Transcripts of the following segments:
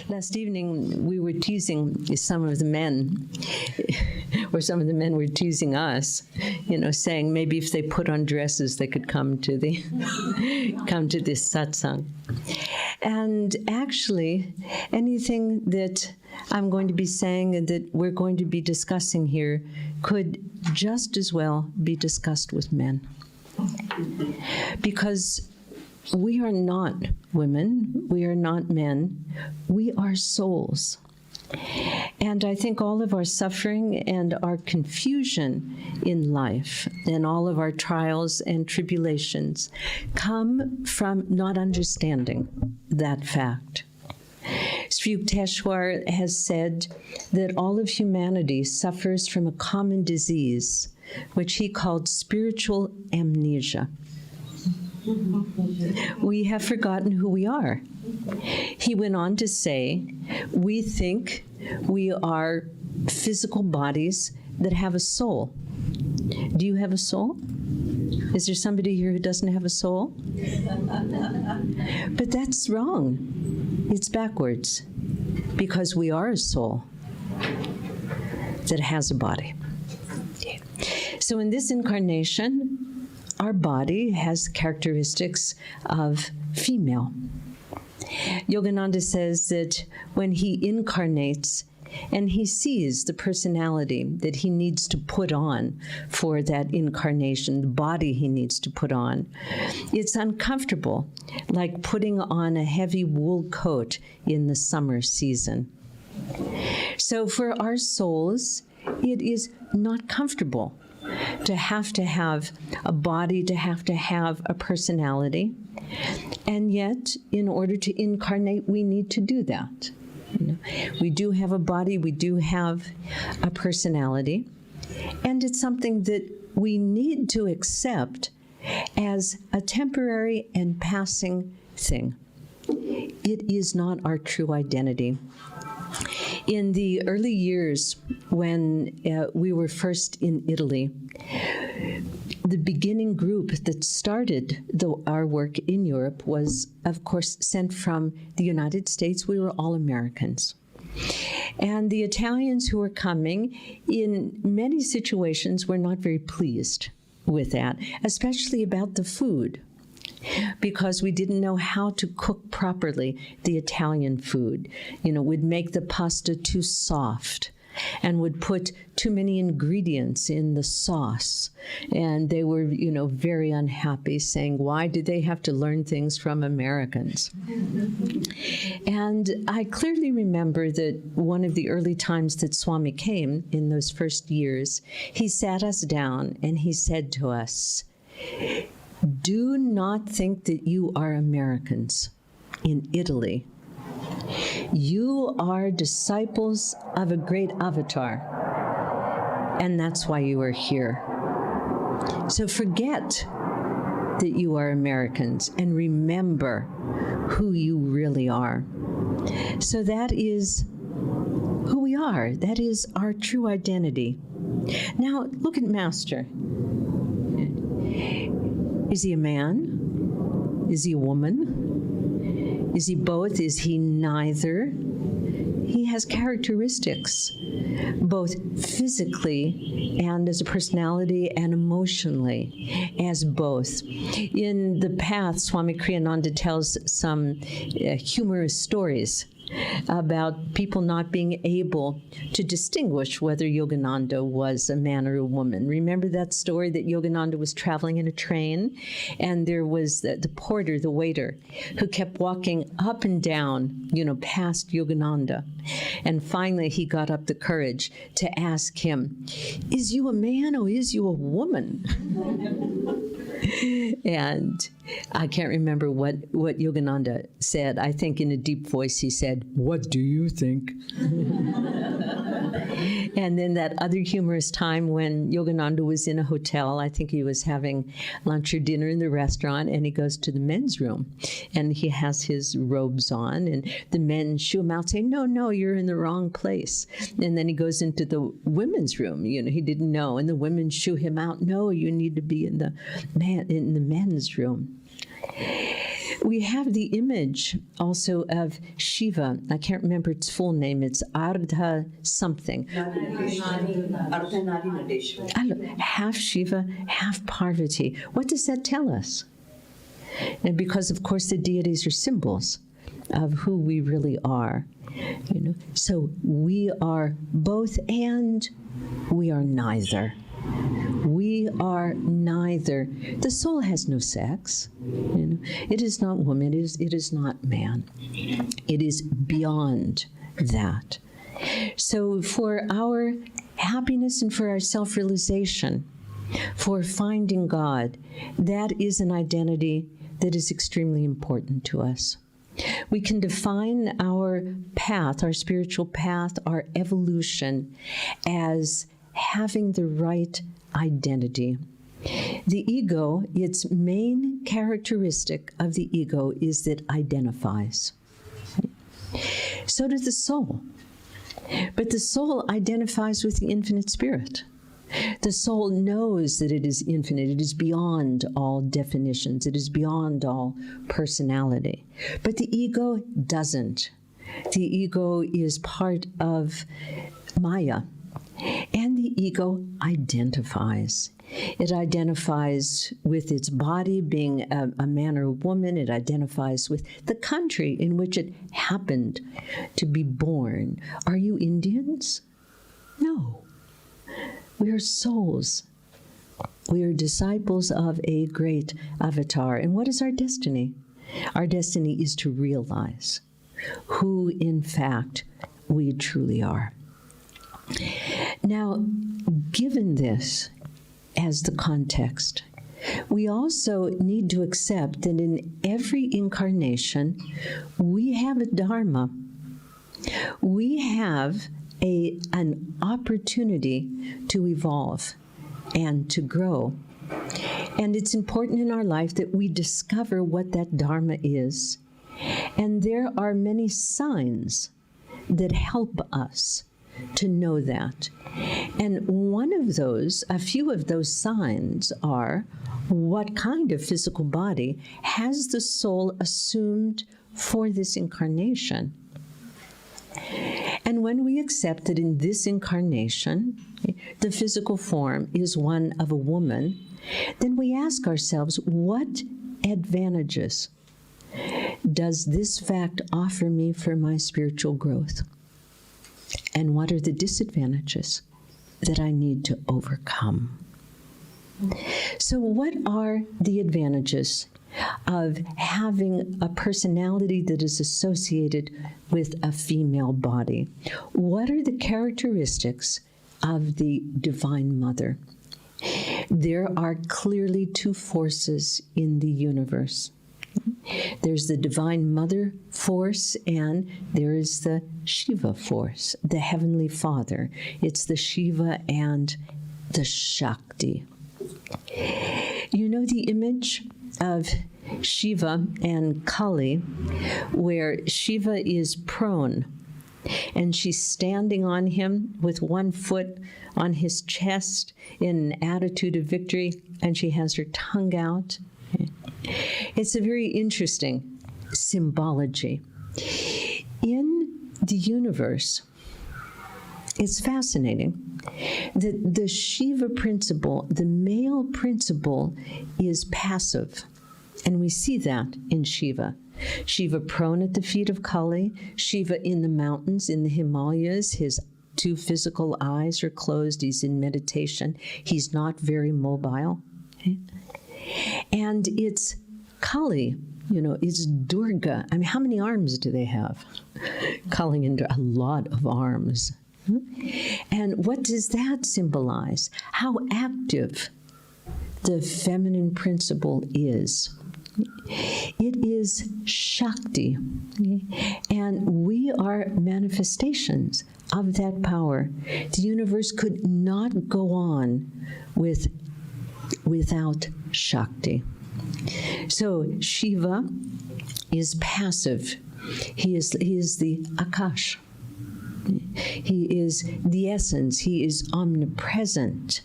Last evening, we were teasing some of the men, or some of the men were teasing us, saying maybe if they put on dresses, they could come to the come to this satsang. And actually, anything that I'm going to be saying and that we're going to be discussing here could just as well be discussed with men. Because we are not women, we are not men, we are souls. And I think all of our suffering and our confusion in life and all of our trials and tribulations come from not understanding that fact. Sri Yukteswar has said that all of humanity suffers from a common disease, which he called spiritual amnesia. We have forgotten who we are. He went on to say, we think we are physical bodies that have a soul. Do you have a soul? Is there somebody here who doesn't have a soul? But that's wrong. It's backwards. Because we are a soul that has a body. So in this incarnation, our body has characteristics of female. Yogananda says that when he incarnates and he sees the personality that he needs to put on for that incarnation, the body he needs to put on, it's uncomfortable, like putting on a heavy wool coat in the summer season. So for our souls, it is not comfortable to have a body, to have a personality. And yet, in order to incarnate, we need to do that. We do have a body, we do have a personality, and it's something that we need to accept as a temporary and passing thing. It is not our true identity. In the early years when we were first in Italy, the beginning group that started our work in Europe was, of course, sent from the United States. We were all Americans. And the Italians who were coming, in many situations, were not very pleased with that, especially about the food, because we didn't know how to cook properly the Italian food. We'd make the pasta too soft and would put too many ingredients in the sauce. And they were, very unhappy, saying, why did they have to learn things from Americans? And I clearly remember that one of the early times that Swami came, in those first years, he sat us down and he said to us, do not think that you are Americans in Italy. You are disciples of a great avatar, and that's why you are here. So forget that you are Americans and remember who you really are. So that is who we are. That is our true identity. Now, look at Master. Is he a man? Is he a woman? Is he both? Is he neither? He has characteristics, both physically and as a personality and emotionally, as both. In the path, Swami Kriyananda tells some humorous stories about people not being able to distinguish whether Yogananda was a man or a woman. Remember that story that Yogananda was traveling in a train, and there was the porter, the waiter, who kept walking up and down, past Yogananda. And finally, he got up the courage to ask him, is you a man or is you a woman? And I can't remember what Yogananda said. I think in a deep voice he said, what do you think? And then that other humorous time when Yogananda was in a hotel, I think he was having lunch or dinner in the restaurant, and he goes to the men's room, and he has his robes on, and the men shoo him out, saying, no, you're in the wrong place. And then he goes into the women's room, he didn't know, and the women shoo him out, no, you need to be in the men's room. We have the image also of Shiva. I can't remember its full name. It's Ardha something. Half Shiva, half Parvati. What does that tell us? And because, of course, the deities are symbols of who we really are. So we are both and we are neither. We are neither. The soul has no sex. It is not woman. It is not man. It is beyond that. So for our happiness and for our self-realization, for finding God, that is an identity that is extremely important to us. We can define our path, our spiritual path, our evolution as having the right identity. The ego, its main characteristic of the ego is that it identifies. So does the soul. But the soul identifies with the infinite spirit. The soul knows that it is infinite. It is beyond all definitions. It is beyond all personality. But the ego doesn't. The ego is part of Maya. And the ego identifies. It identifies with its body being a man or a woman. It identifies with the country in which it happened to be born. Are you Indians? No. We are souls. We are disciples of a great avatar. And what is our destiny? Our destiny is to realize who, in fact, we truly are. Now, given this as the context, we also need to accept that in every incarnation, we have a dharma. We have an opportunity to evolve and to grow. And it's important in our life that we discover what that dharma is. And there are many signs that help us to know that. And one of those, a few of those signs are, what kind of physical body has the soul assumed for this incarnation? And when we accept that in this incarnation, the physical form is one of a woman, then we ask ourselves, what advantages does this fact offer me for my spiritual growth? And what are the disadvantages that I need to overcome? So what are the advantages of having a personality that is associated with a female body? What are the characteristics of the Divine Mother? There are clearly two forces in the universe. There's the Divine Mother force, and there is the Shiva force, the Heavenly Father. It's the Shiva and the Shakti. You know the image of Shiva and Kali, where Shiva is prone, and she's standing on him with one foot on his chest in an attitude of victory, and she has her tongue out. It's a very interesting symbology. In the universe, it's fascinating that the Shiva principle, the male principle, is passive. And we see that in Shiva. Shiva prone at the feet of Kali, Shiva in the mountains, in the Himalayas, his two physical eyes are closed, he's in meditation, he's not very mobile. Okay? And it's Kali, it's Durga. I mean, how many arms do they have? Calling into a lot of arms. And what does that symbolize? How active the feminine principle is. It is Shakti, and we are manifestations of that power. The universe could not go on without Shakti. So Shiva is passive. He is the Akash. He is the essence. He is omnipresent.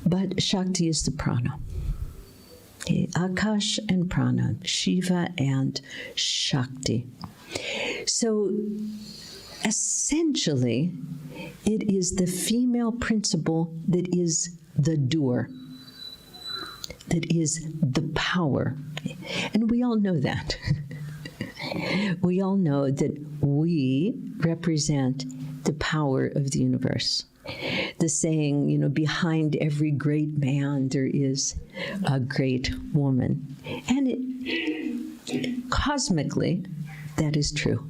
But Shakti is the prana. Akash and Prana, Shiva and Shakti. So essentially, it is the female principle that is the doer, that is the power. And we all know that. We all know that we represent the power of the universe. The saying, behind every great man, there is a great woman. And cosmically, that is true.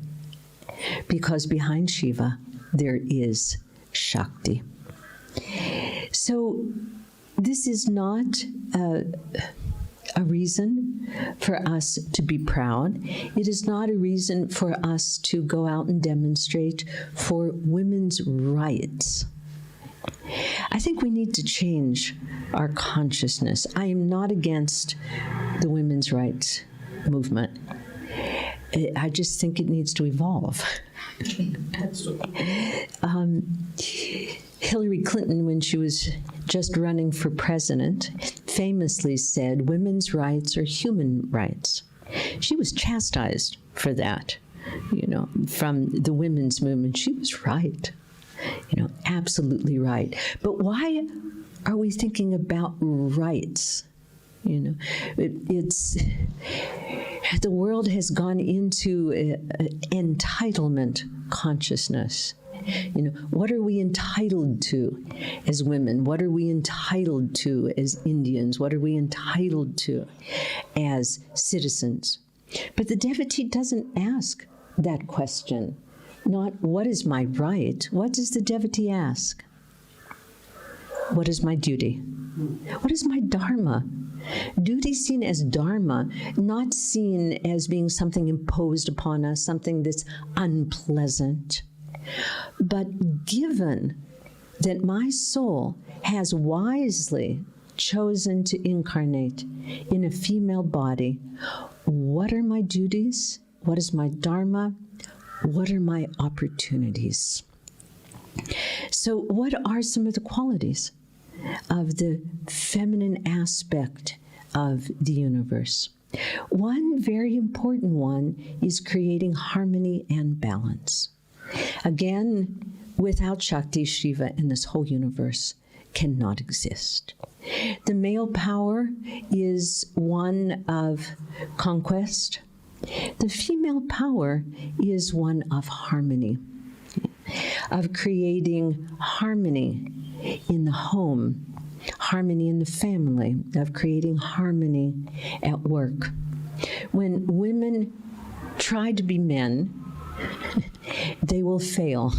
Because behind Shiva, there is Shakti. So this is not a reason for us to be proud. It is not a reason for us to go out and demonstrate for women's rights. I think we need to change our consciousness. I am not against the women's rights movement. I just think it needs to evolve. Hillary Clinton, when she was just running for president, famously said, "Women's rights are human rights." She was chastised for that, from the women's movement. She was right, absolutely right. But why are we thinking about rights? It's the world has gone into entitlement consciousness. What are we entitled to as women? What are we entitled to as Indians? What are we entitled to as citizens? But the devotee doesn't ask that question. Not, what is my right? What does the devotee ask? What is my duty? What is my dharma? Duty seen as dharma, not seen as being something imposed upon us, something that's unpleasant. But given that my soul has wisely chosen to incarnate in a female body, what are my duties? What is my dharma? What are my opportunities? So what are some of the qualities of the feminine aspect of the universe? One very important one is creating harmony and balance. Again, without Shakti, Shiva, and this whole universe cannot exist. The male power is one of conquest. The female power is one of harmony, of creating harmony in the home, harmony in the family, of creating harmony at work. When women try to be men, they will fail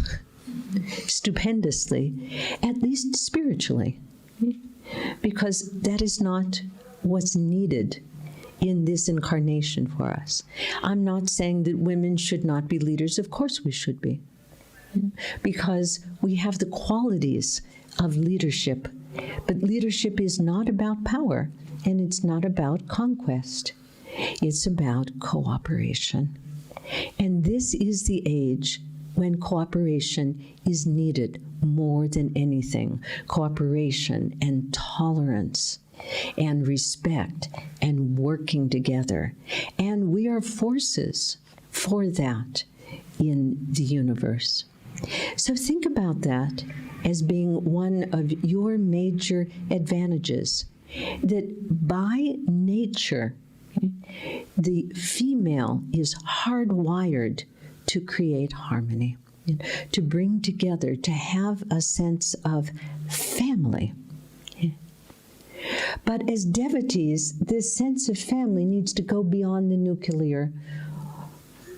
stupendously, at least spiritually, because that is not what's needed in this incarnation for us. I'm not saying that women should not be leaders. Of course we should be, because we have the qualities of leadership. But leadership is not about power, and it's not about conquest. It's about cooperation. And this is the age when cooperation is needed more than anything. Cooperation and tolerance and respect and working together. And we are forces for that in the universe. So think about that as being one of your major advantages, that by nature, the female is hardwired to create harmony, to bring together, to have a sense of family. But as devotees, this sense of family needs to go beyond the nuclear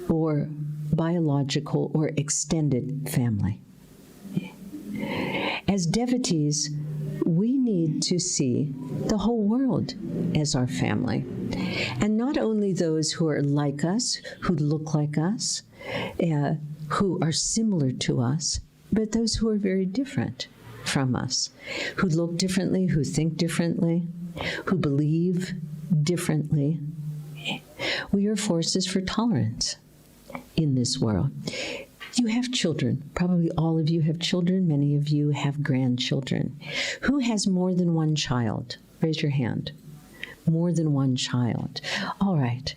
or biological or extended family. As devotees, we need to see the whole world as our family. And not only those who are like us, who look like us, who are similar to us, but those who are very different from us, who look differently, who think differently, who believe differently. We are forces for tolerance in this world. You have children. Probably all of you have children. Many of you have grandchildren. Who has more than one child? Raise your hand. more than one child. All right.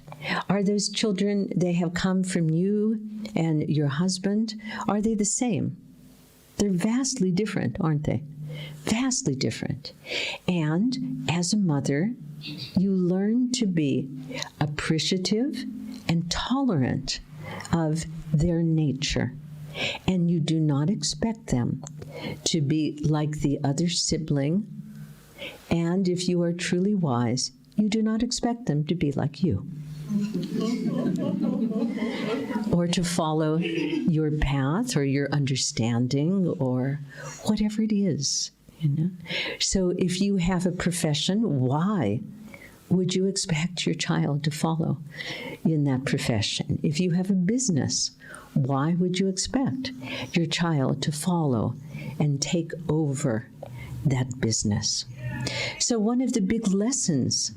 Are those children, they have come from you and your husband, are they the same? They're vastly different, aren't they? Vastly different. And as a mother, you learn to be appreciative and tolerant of their nature. And you do not expect them to be like the other sibling. And if you are truly wise, you do not expect them to be like you. Or to follow your path or your understanding or whatever it is, you know. So if you have a profession, why would you expect your child to follow in that profession? If you have a business, why would you expect your child to follow and take over that business? So one of the big lessons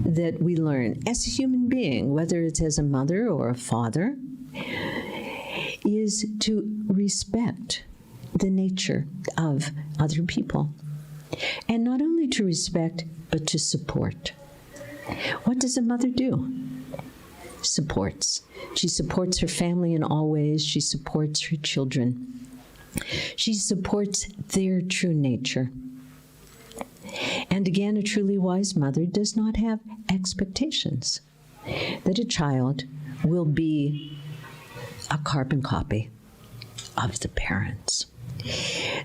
that we learn as a human being, whether it's as a mother or a father, is to respect the nature of other people. And not only to respect, but to support. What does a mother do? Supports. She supports her family in all ways. She supports her children. She supports their true nature. And again, a truly wise mother does not have expectations that a child will be a carbon copy of the parents.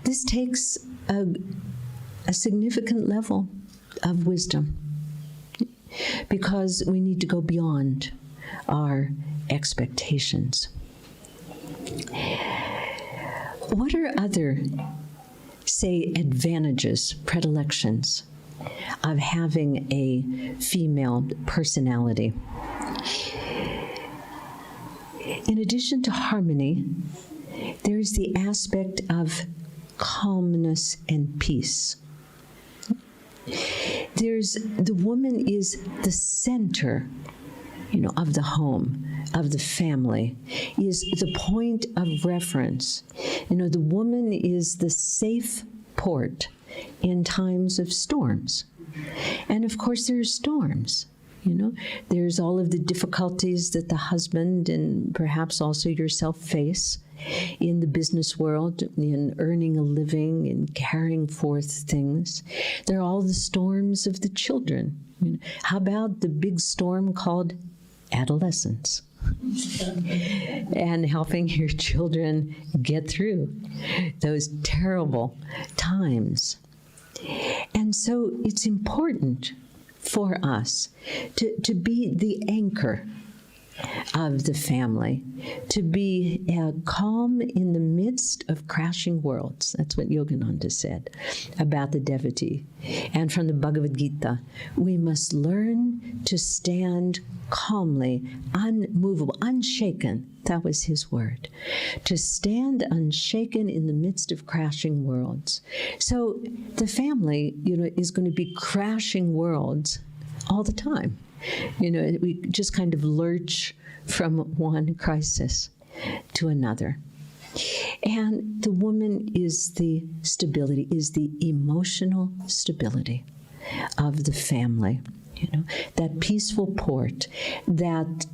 This takes a significant level of wisdom because we need to go beyond our expectations. What are other, say, advantages, predilections of having a female personality? In addition to harmony, there's the aspect of calmness and peace. The woman is the center, of the home, of the family, is the point of reference. The woman is the safe port in times of storms. And of course there are storms. There's all of the difficulties that the husband and perhaps also yourself face in the business world, in earning a living and carrying forth things. There are all the storms of the children. How about the big storm called adolescence? And helping your children get through those terrible times. And so it's important for us to be the anchor of the family, to be calm in the midst of crashing worlds. That's what Yogananda said about the devotee. And from the Bhagavad Gita, we must learn to stand calmly, unmovable, unshaken. That was his word. To stand unshaken in the midst of crashing worlds. So the family, is going to be crashing worlds all the time. We just kind of lurch from one crisis to another. And the woman is the stability, is the emotional stability of the family. That peaceful port, that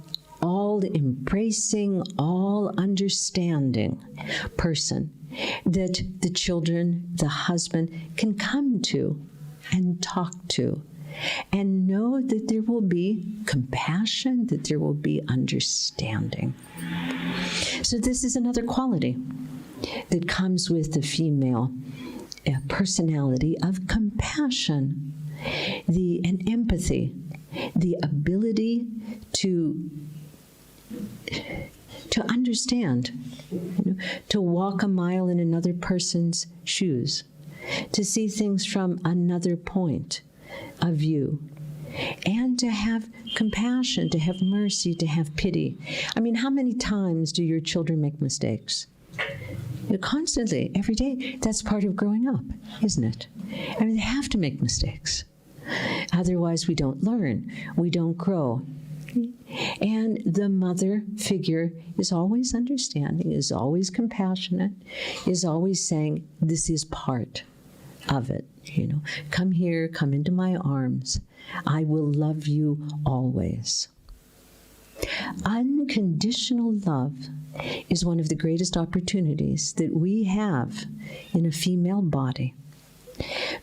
all-embracing, all-understanding person that the children, the husband can come to and talk to. And know that there will be compassion, that there will be understanding. So this is another quality that comes with the female personality of compassion, and empathy, the ability to understand, to walk a mile in another person's shoes, to see things from another point of view, and to have compassion, to have mercy, to have pity. How many times do your children make mistakes? Constantly, every day. That's part of growing up, isn't it? They have to make mistakes. Otherwise, we don't learn, we don't grow. And the mother figure is always understanding, is always compassionate, is always saying, this is part of it. Come here, come into my arms. I will love you always. Unconditional love is one of the greatest opportunities that we have in a female body,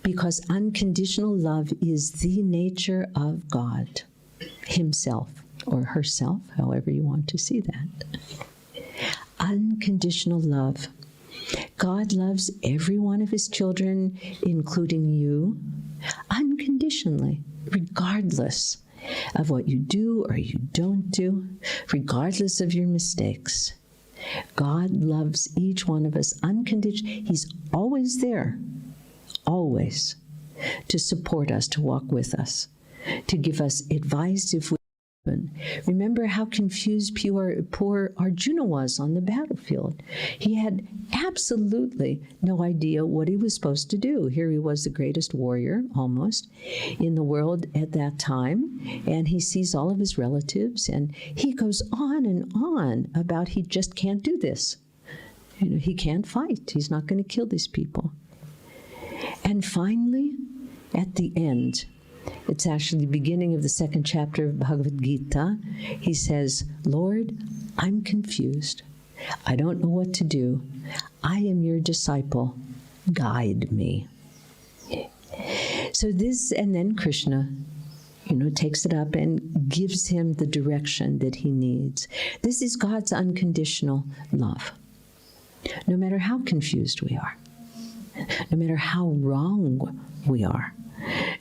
because unconditional love is the nature of God himself, or herself, however you want to see that. Unconditional love. God loves every one of his children, including you, unconditionally, regardless of what you do or you don't do, regardless of your mistakes. God loves each one of us unconditionally. He's always there, always, to support us, to walk with us, to give us advice if we remember how confused poor Arjuna was on the battlefield. He had absolutely no idea what he was supposed to do. Here he was, the greatest warrior, almost, in the world at that time, and he sees all of his relatives, and he goes on and on about he just can't do this. He can't fight. He's not going to kill these people. And finally, at the end, it's actually the beginning of the second chapter of Bhagavad Gita. He says, Lord, I'm confused. I don't know what to do. I am your disciple. Guide me. So this, and then Krishna, takes it up and gives him the direction that he needs. This is God's unconditional love. No matter how confused we are, no matter how wrong we are,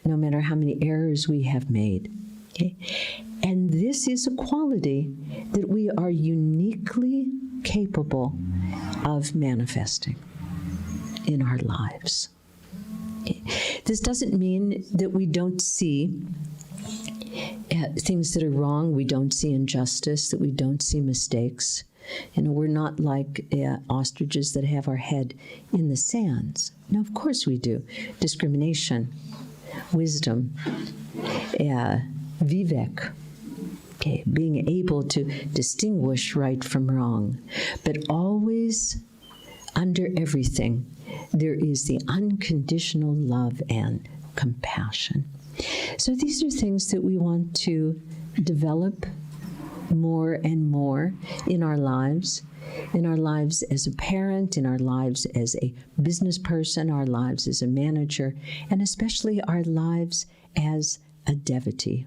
no matter how many errors we have made. Okay? And this is a quality that we are uniquely capable of manifesting in our lives. Okay? This doesn't mean that we don't see things that are wrong, we don't see injustice, that we don't see mistakes. We're not like ostriches that have our head in the sands. No, of course we do. Discrimination, wisdom, vivek, okay, being able to distinguish right from wrong. But always, under everything, there is the unconditional love and compassion. So these are things that we want to develop more and more in our lives as a parent, in our lives as a business person, our lives as a manager, and especially our lives as a devotee,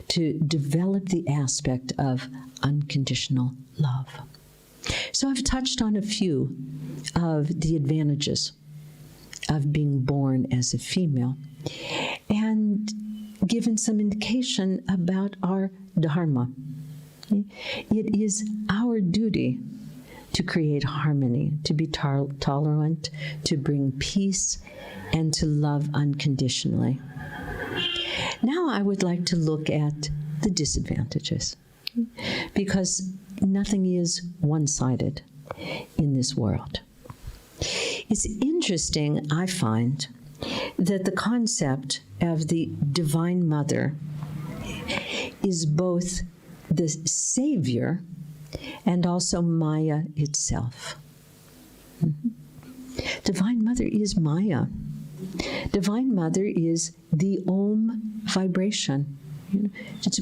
to develop the aspect of unconditional love. So I've touched on a few of the advantages of being born as a female and given some indication about our dharma. It is our duty to create harmony, to be tolerant, to bring peace, and to love unconditionally. Now I would like to look at the disadvantages, because nothing is one-sided in this world. It's interesting, I find, that the concept of the Divine Mother is both the Savior and also Maya itself. Divine Mother is Maya. Divine Mother is the Om vibration.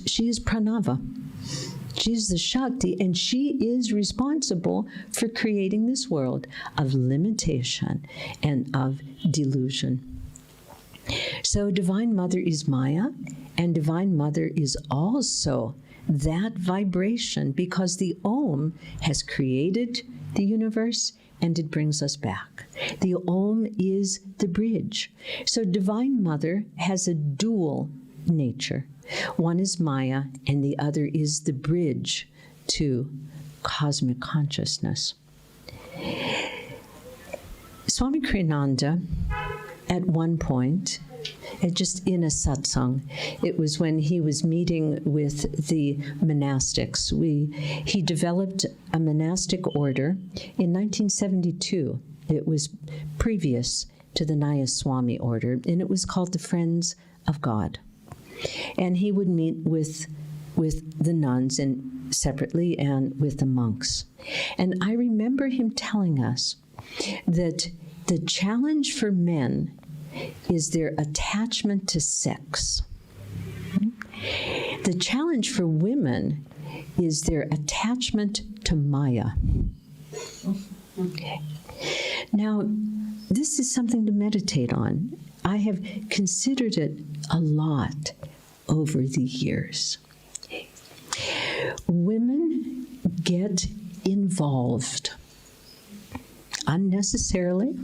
She is Pranava. She is the Shakti, and she is responsible for creating this world of limitation and of delusion. So Divine Mother is Maya, and Divine Mother is also that vibration, because the Om has created the universe and it brings us back. The Om is the bridge. So Divine Mother has a dual nature. One is Maya, and the other is the bridge to cosmic consciousness. Swami Ananda, at one point, just in a satsang, it was when he was meeting with the monastics. He developed a monastic order in 1972. It was previous to the Nayaswami order, and it was called the Friends of God. And he would meet with the nuns and separately and with the monks. And I remember him telling us that The challenge for men is their attachment to sex. The challenge for women is their attachment to Maya. Okay. Now, this is something to meditate on. I have considered it a lot over the years. Women get involved unnecessarily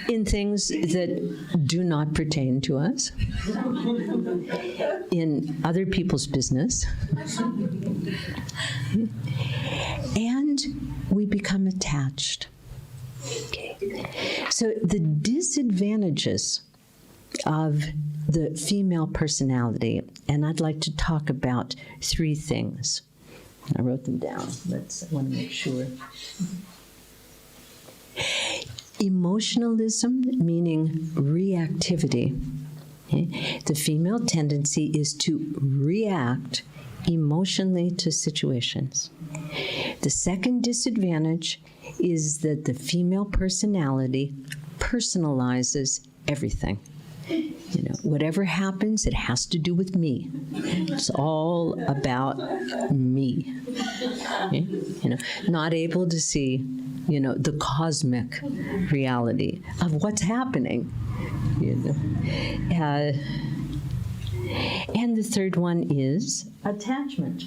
in things that do not pertain to us, in other people's business, and we become attached. Okay. So the disadvantages of the female personality, and I'd like to talk about 3 things. I wrote them down. I want to make sure. Emotionalism, meaning reactivity. Okay? The female tendency is to react emotionally to situations. The second disadvantage is that the female personality personalizes everything. You know, whatever happens, it has to do with me. It's all about me. Okay? You know, not able to see, you know, the cosmic reality of what's happening. You know. And the third one is attachment.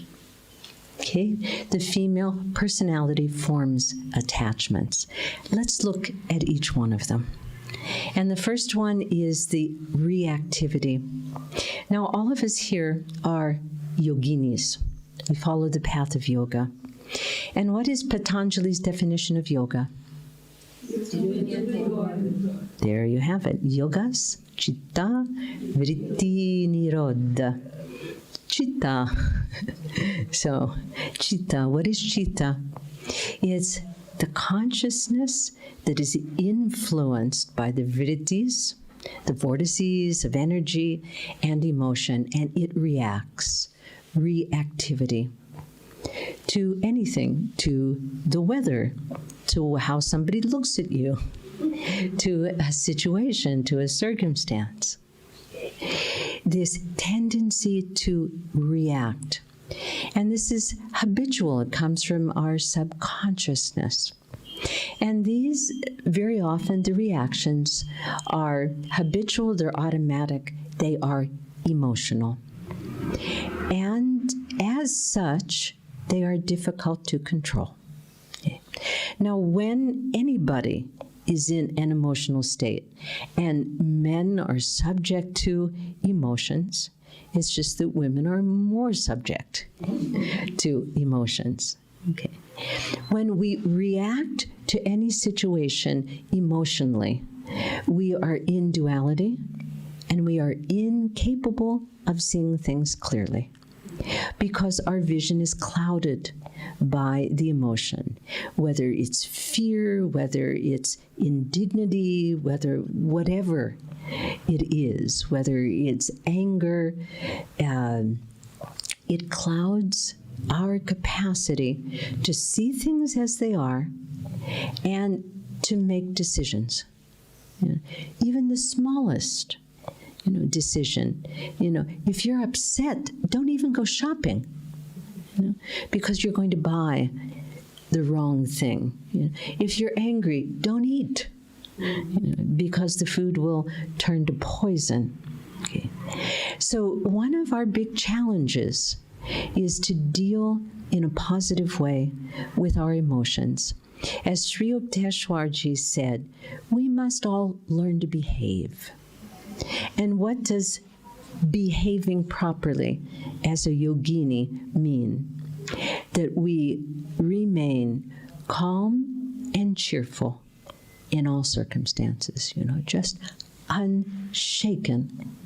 Okay, the female personality forms attachments. Let's look at each one of them. And the first one is the reactivity. Now, all of us here are yoginis. We follow the path of yoga. And what is Patanjali's definition of yoga? There you have it. Yogas, citta, vritti, nirodha. Citta. So, citta, what is citta? It's the consciousness that is influenced by the vrittis, the vortices of energy and emotion, and it reacts, reactivity, to anything, to the weather, to how somebody looks at you, to a situation, to a circumstance. This tendency to react. And this is habitual. It comes from our subconsciousness. And these, very often, the reactions are habitual, they're automatic, they are emotional. And as such, they are difficult to control. Okay. Now, when anybody is in an emotional state, and men are subject to emotions, it's just that women are more subject to emotions. Okay. When we react to any situation emotionally, we are in duality and we are incapable of seeing things clearly because our vision is clouded by the emotion, whether it's fear, whether it's indignity, whatever it is, whether it's anger, it clouds our capacity to see things as they are and to make decisions. You know, even the smallest, decision. If you're upset, don't even go shopping, because you're going to buy the wrong thing. If you're angry, don't eat, because the food will turn to poison. Okay. So one of our big challenges is to deal in a positive way with our emotions. As Sri Yukteswarji said, we must all learn to behave. And what does behaving properly as a yogini mean? That we remain calm and cheerful in all circumstances, just unshaken.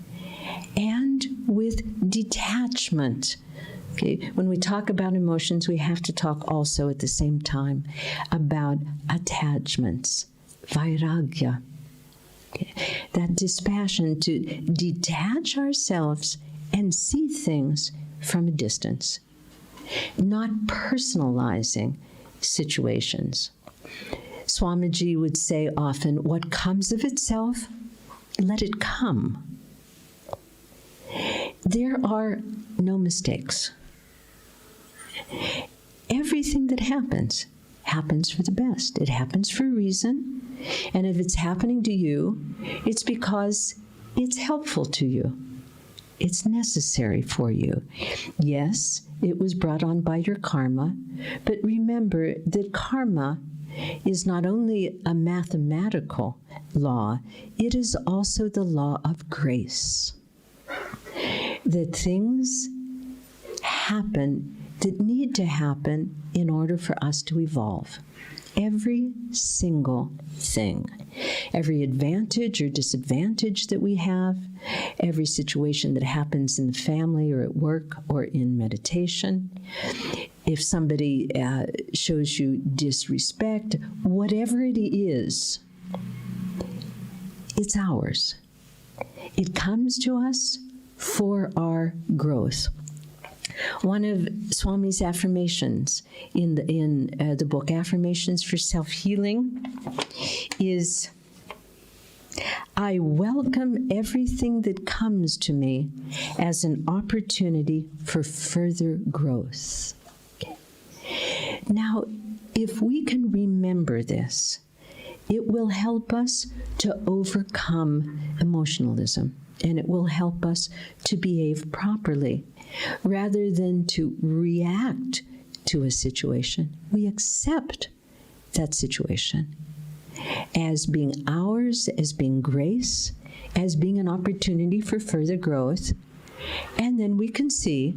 And with detachment. Okay, when we talk about emotions, we have to talk also at the same time about attachments, vairagya. Okay, that dispassion to detach ourselves and see things from a distance, not personalizing situations. Swamiji would say often, what comes of itself, let it come. There are no mistakes. Everything that happens for the best. It happens for a reason. And if it's happening to you, it's because it's helpful to you. It's necessary for you. Yes, it was brought on by your karma, but remember that karma is not only a mathematical law, it is also the law of grace. That things happen that need to happen in order for us to evolve. Every single thing, every advantage or disadvantage that we have, every situation that happens in the family or at work or in meditation, if somebody shows you disrespect, whatever it is, it's ours. It comes to us for our growth. One of Swami's affirmations in the book Affirmations for Self-Healing is, I welcome everything that comes to me as an opportunity for further growth. Okay. Now, if we can remember this, it will help us to overcome emotionalism, and it will help us to behave properly. Rather than to react to a situation, we accept that situation as being ours, as being grace, as being an opportunity for further growth, and then we can see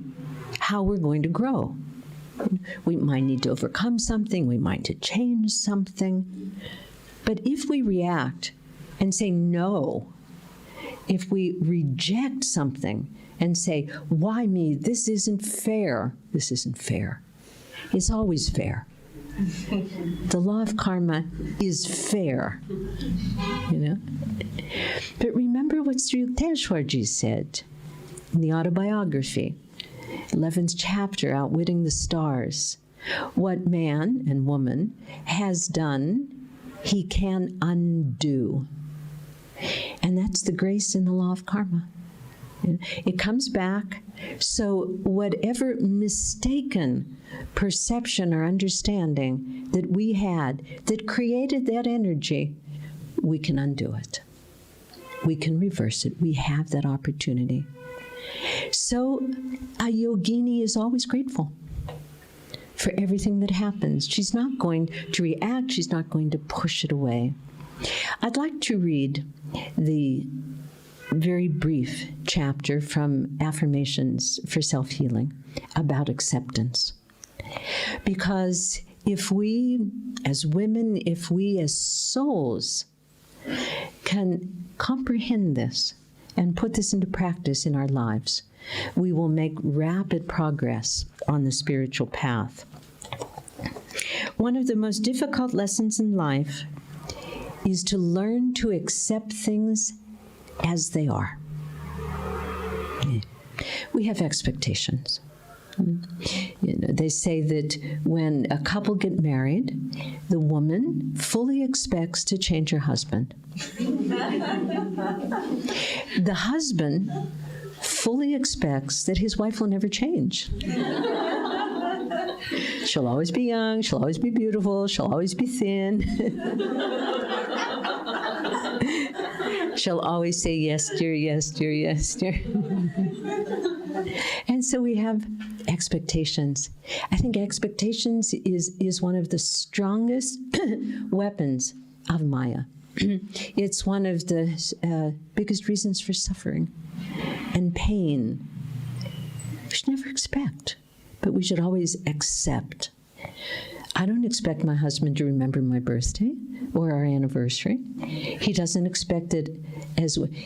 how we're going to grow. We might need to overcome something, we might need to change something, but if we react and say no, if we reject something and say, why me? This isn't fair. This isn't fair. It's always fair. The law of karma is fair, you know? But remember what Sri Yukteswarji said in the autobiography, 11th chapter, Outwitting the Stars. What man and woman has done, he can undo. And that's the grace in the law of karma. It comes back, so whatever mistaken perception or understanding that we had that created that energy, we can undo it. We can reverse it. We have that opportunity. So a yogini is always grateful for everything that happens. She's not going to react. She's not going to push it away. I'd like to read the very brief chapter from Affirmations for Self-Healing about acceptance. Because if we as women, if we as souls can comprehend this and put this into practice in our lives, we will make rapid progress on the spiritual path. One of the most difficult lessons in life is to learn to accept things as they are. We have expectations. You know, they say that when a couple get married, the woman fully expects to change her husband. The husband fully expects that his wife will never change. She'll always be young, she'll always be beautiful, she'll always be thin. She'll always say, yes, dear, yes, dear, yes, dear. And so we have expectations. I think expectations is one of the strongest weapons of Maya. It's one of the biggest reasons for suffering and pain. We should never expect, but we should always accept. I don't expect my husband to remember my birthday or our anniversary. He doesn't expect it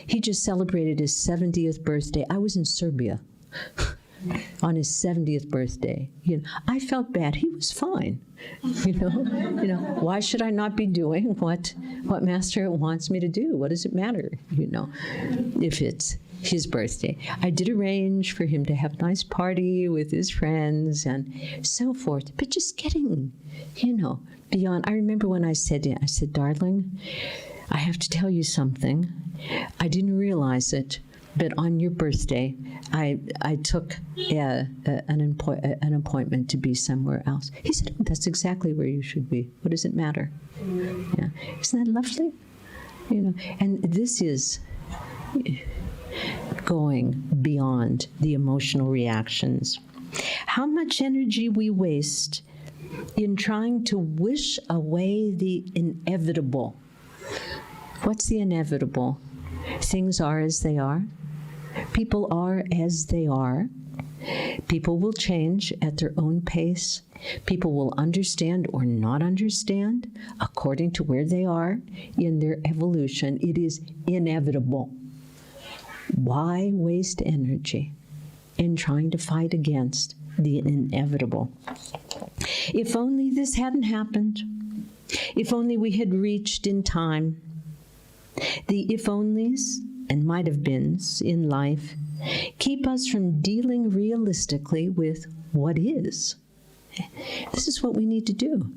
he just celebrated his 70th birthday. I was in Serbia on his 70th birthday. You know, I felt bad. He was fine. You know, why should I not be doing what Master wants me to do? What does it matter? You know, if it's his birthday. I did arrange for him to have a nice party with his friends and so forth. But just getting, beyond. I remember when I said, darling, I have to tell you something. I didn't realize it, but on your birthday, I took an appointment to be somewhere else. He said, that's exactly where you should be. What does it matter? Yeah. Isn't that lovely? And this is going beyond the emotional reactions. How much energy we waste in trying to wish away the inevitable. What's the inevitable? Things are as they are. People are as they are. People will change at their own pace. People will understand or not understand according to where they are in their evolution. It is inevitable. Why waste energy in trying to fight against the inevitable? If only this hadn't happened. If only we had reached in time. The if-onlys and might-have-beens in life keep us from dealing realistically with what is. This is what we need to do.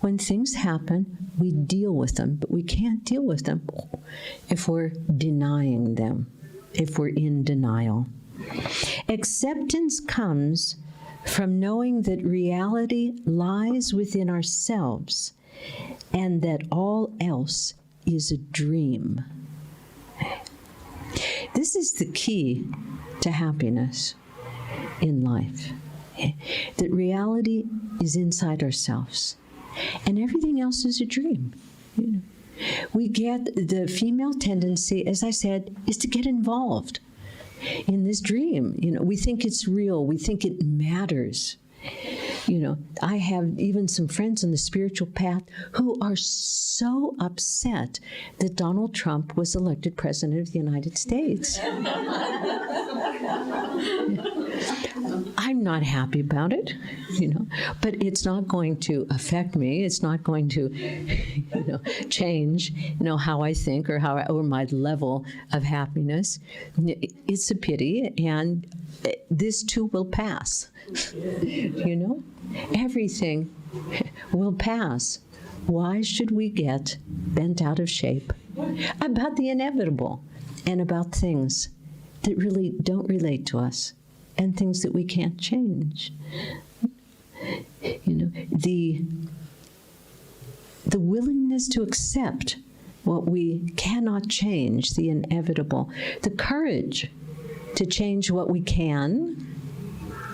When things happen, we deal with them, but we can't deal with them if we're denying them, if we're in denial. Acceptance comes from knowing that reality lies within ourselves and that all else is a dream. This is the key to happiness in life, that reality is inside ourselves and everything else is a dream. We get the female tendency, as I said, is to get involved in this dream. We think it's real. We think it matters. I have even some friends on the spiritual path who are so upset that Donald Trump was elected President of the United States. I'm not happy about it, but it's not going to affect me. It's not going to, change, how I think or or my level of happiness. It's a pity, and this too will pass. Everything will pass. Why should we get bent out of shape about the inevitable and about things that really don't relate to us and things that we can't change? The willingness to accept what we cannot change, the inevitable, the courage to change what we can,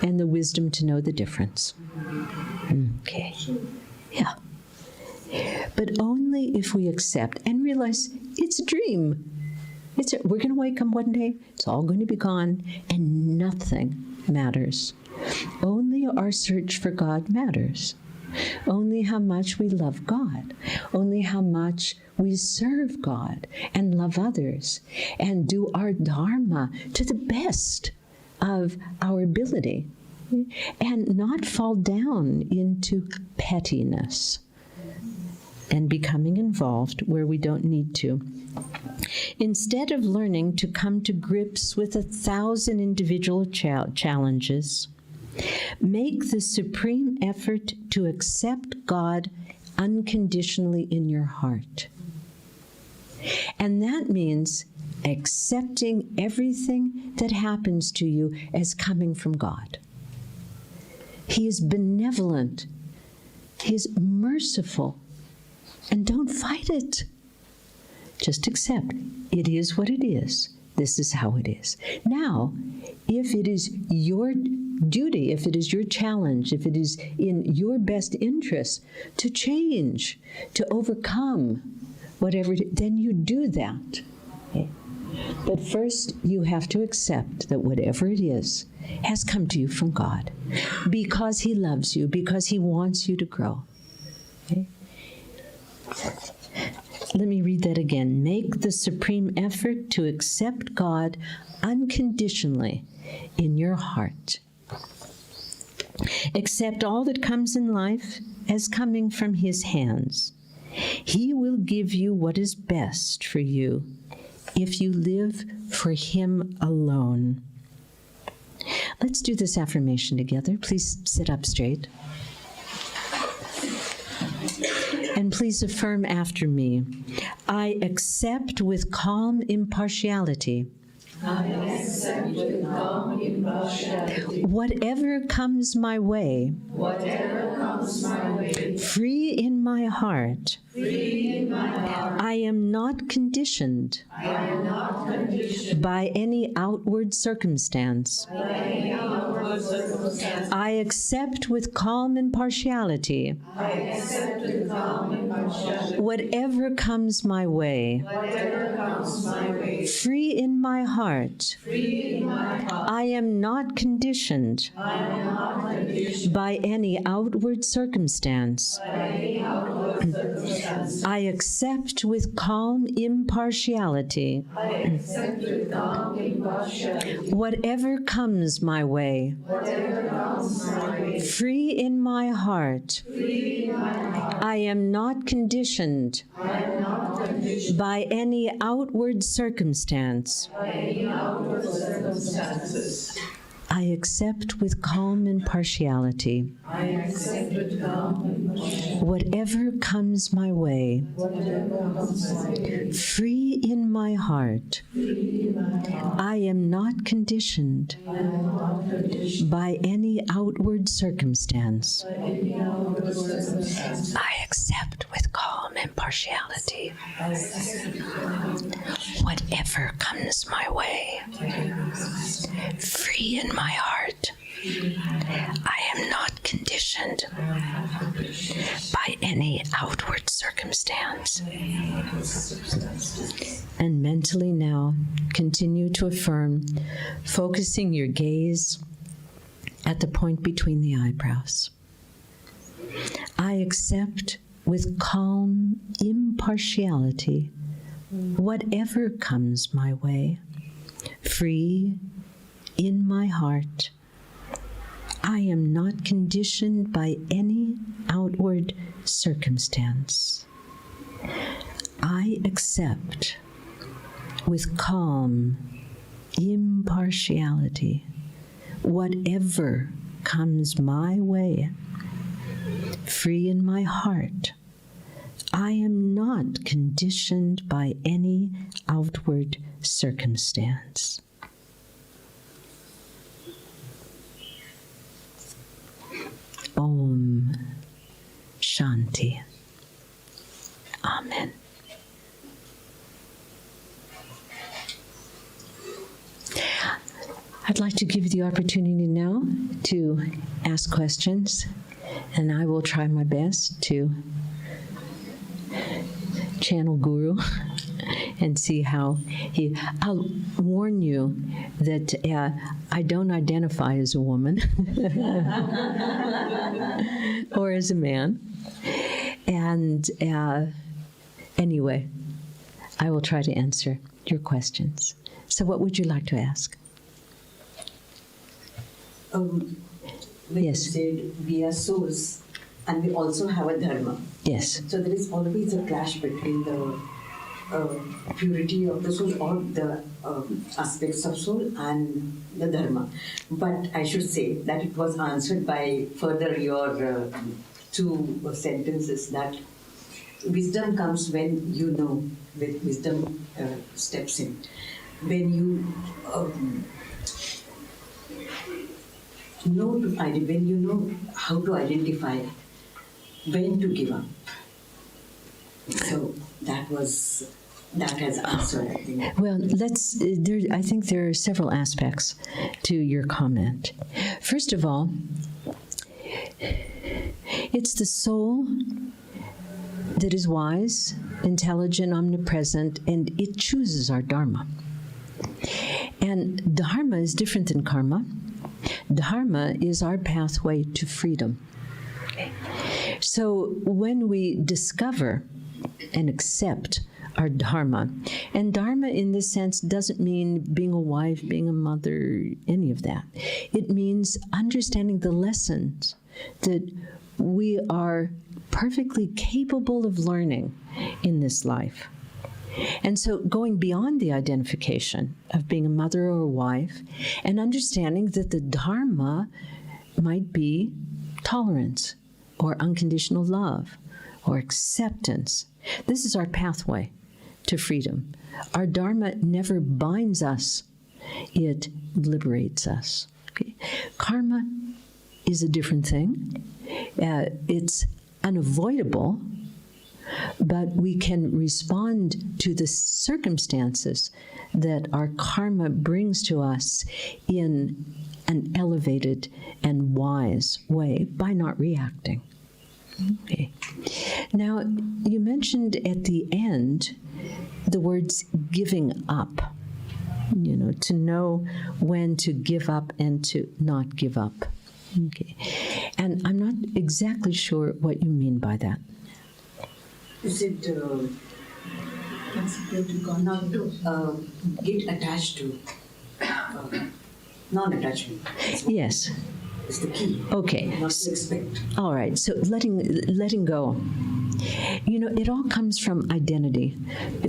and the wisdom to know the difference. Okay. Yeah. But only if we accept and realize it's a dream. We're going to wake up one day, it's all going to be gone, and nothing matters. Only our search for God matters. Only how much we love God. Only how much we serve God and love others and do our dharma to the best of our ability and not fall down into pettiness and becoming involved where we don't need to. Instead of learning to come to grips with 1,000 individual challenges, make the supreme effort to accept God unconditionally in your heart. And that means accepting everything that happens to you as coming from God. He is benevolent. He is merciful. And don't fight it. Just accept. It is what it is. This is how it is. Now, if it is your duty, if it is your challenge, if it is in your best interest to change, to overcome whatever, then you do that. Okay? But first, you have to accept that whatever it is has come to you from God because He loves you, because He wants you to grow. Okay? Let me read that again. Make the supreme effort to accept God unconditionally in your heart. Accept all that comes in life as coming from His hands. He will give you what is best for you if you live for Him alone. Let's do this affirmation together. Please sit up straight. And please affirm after me. I accept with calm impartiality. I accept with calm impartiality. Whatever comes my way. Whatever comes my way. Free in my heart. Free in my heart. I am not conditioned. I am not conditioned By any outward circumstance. by any outward circumstance. I accept with calm impartiality. I accept with calm impartiality. Whatever comes my way. Whatever comes my way. Free in my heart. Free in my heart. I am not conditioned I am not conditioned by any outward circumstance. by any outward circumstance. I accept with calm impartiality. I accept with calm impartiality. Whatever comes my way. Whatever comes my way. Free in my heart. Free in my heart. I am not conditioned I am not conditioned by any outward circumstance. by any outward circumstances. I accept with calm impartiality. I accept with calm impartiality. Whatever comes my way. Whatever comes my way. Free in my heart. Free in my heart. I am not conditioned I am not conditioned by any outward circumstance. by any outward circumstances. I accept with calm impartiality. I accept with calm impartiality. Whatever comes my way. Free in my heart. I am not conditioned by any outward circumstance. And mentally now, continue to affirm, focusing your gaze at the point between the eyebrows. I accept with calm impartiality whatever comes my way. Free in my heart. I am not conditioned by any outward circumstance. I accept with calm impartiality whatever comes my way. Free in my heart. I am not conditioned by any outward circumstance. Om Shanti. Amen. I'd like to give you the opportunity now to ask questions, and I will try my best to channel Guru and see how he. I'll warn you that I don't identify as a woman or as a man. And anyway, I will try to answer your questions. So what would you like to ask? When Yes. you said we are souls and we also have a dharma. Yes. So there is always a clash between the purity of the soul or the aspects of soul and the dharma. But I should say that it was answered by further your two sentences that wisdom comes when you know, with wisdom steps in. When you when you know how to identify when to give up. So that has answered, I think. Well, I think there are several aspects to your comment. First of all, it's the soul that is wise, intelligent, omnipresent, and it chooses our dharma. And dharma is different than karma. Dharma is our pathway to freedom. So when we discover and accept our dharma, and dharma in this sense doesn't mean being a wife, being a mother, any of that. It means understanding the lessons that we are perfectly capable of learning in this life. And so going beyond the identification of being a mother or a wife and understanding that the Dharma might be tolerance or unconditional love or acceptance. This is our pathway to freedom. Our Dharma never binds us, it liberates us. Okay? Karma is a different thing. It's unavoidable, but we can respond to the circumstances that our karma brings to us in an elevated and wise way by not reacting. Okay. Now, you mentioned at the end the words giving up, to know when to give up and to not give up. Okay. And I'm not exactly sure what you mean by that. Is it not to get attached to non-attachment? Yes. Is the key. Okay. Not to expect. All right. So letting go. It all comes from identity,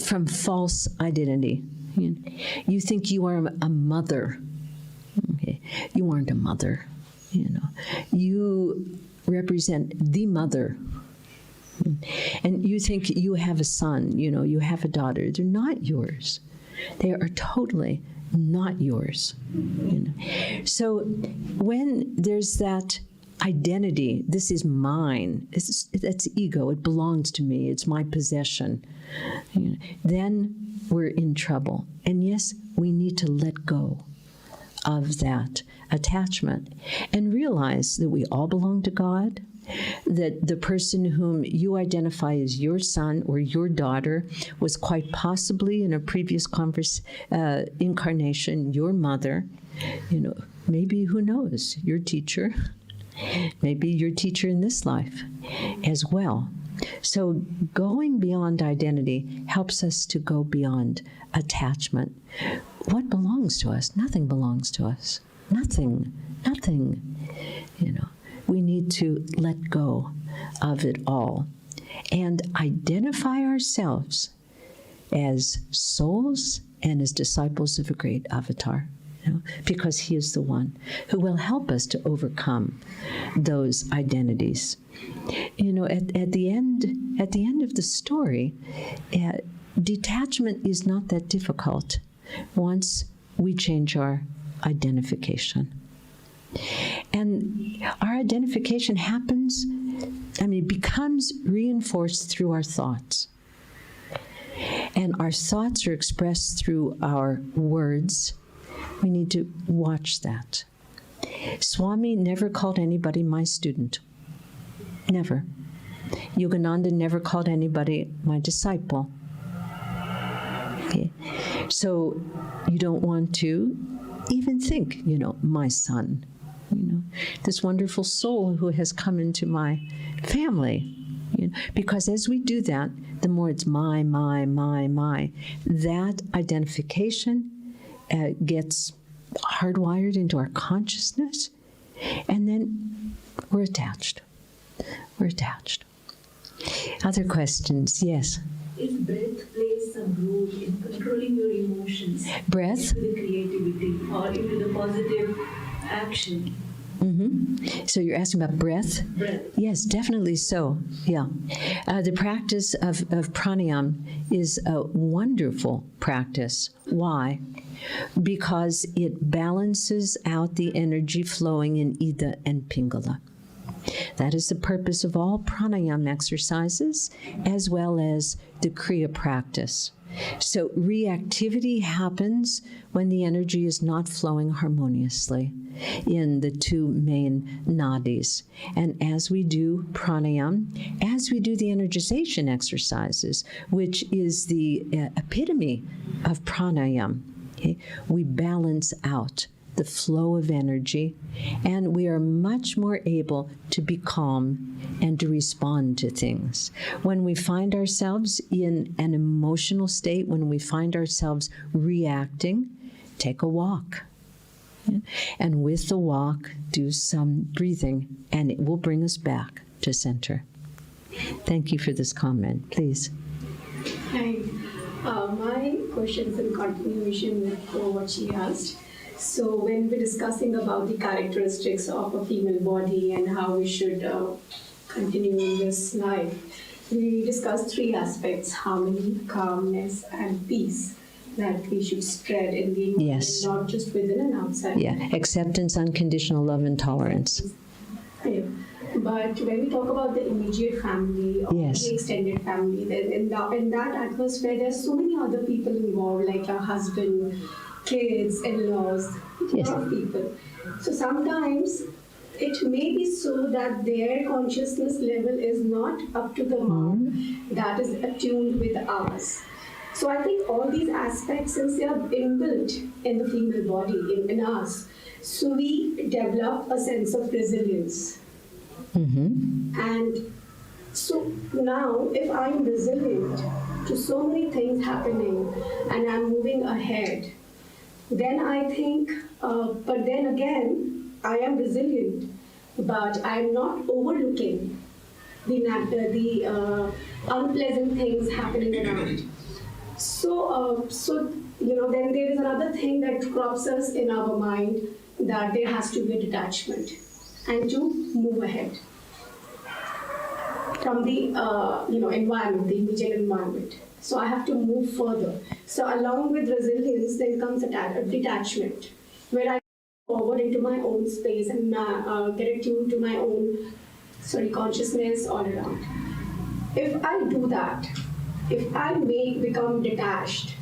from false identity. You think you are a mother. Okay. You aren't a mother. You represent the mother. And you think you have a son, you have a daughter. They're not yours. They are totally not yours. So when there's that identity, this is mine, that's ego, it belongs to me, it's my possession, then we're in trouble. And yes, we need to let go of that attachment and realize that we all belong to God, that the person whom you identify as your son or your daughter was quite possibly in a previous incarnation your mother, maybe, who knows, your teacher, maybe your teacher in this life as well. So going beyond identity helps us to go beyond attachment. What belongs to us? Nothing belongs to us. Nothing. We need to let go of it all and identify ourselves as souls and as disciples of a great avatar, because he is the one who will help us to overcome those identities. At the end of the story, detachment is not that difficult once we change our identification. And our identification becomes reinforced through our thoughts. And our thoughts are expressed through our words. We need to watch that. Swami never called anybody my student. Never. Yogananda never called anybody my disciple. Okay. So you don't want to even think, my son. This wonderful soul who has come into my family. Because as we do that, the more it's my, that identification gets hardwired into our consciousness, and then we're attached. Other questions? Yes? If breath plays some role in controlling your emotions, Breath? into the creativity or into the positive action. Mm-hmm. So you're asking about breath? Breath. Yes, definitely so. Yeah. The practice of pranayama is a wonderful practice. Why? Because it balances out the energy flowing in Ida and Pingala. That is the purpose of all pranayama exercises, as well as the Kriya practice. So reactivity happens when the energy is not flowing harmoniously in the two main nadis. And as we do pranayama, as we do the energization exercises, which is the epitome of pranayama, okay, we balance out the flow of energy, and we are much more able to be calm and to respond to things. When we find ourselves in an emotional state, when we find ourselves reacting, take a walk. And with the walk, do some breathing, and it will bring us back to center. Thank you for this comment. Please. Hi. My question is in continuation with what she asked. So when we're discussing about the characteristics of a female body and how we should continue in this life, we discussed three aspects: harmony, calmness, and peace that we should spread in the environment, Yes. not just within and outside. Yeah, acceptance, unconditional love, and tolerance. Yeah. But when we talk about the immediate family or Yes. the extended family, then in that atmosphere, there's so many other people involved, like your husband, kids, in-laws, Yes. a lot of people. So sometimes it may be so that their consciousness level is not up to the mark that is attuned with ours. So I think all these aspects, since they are inbuilt in the female body, in us, so we develop a sense of resilience. And so now, if I'm resilient to so many things happening and I'm moving ahead, then I think, but then again, I am resilient, but I'm not overlooking the unpleasant things happening around. So, then there is another thing that crops us in our mind, that there has to be a detachment and to move ahead from the environment, the immediate environment. So I have to move further. So along with resilience, then comes a detachment, where I go forward into my own space and get attuned to my own consciousness all around. If I do that, if I may become detached,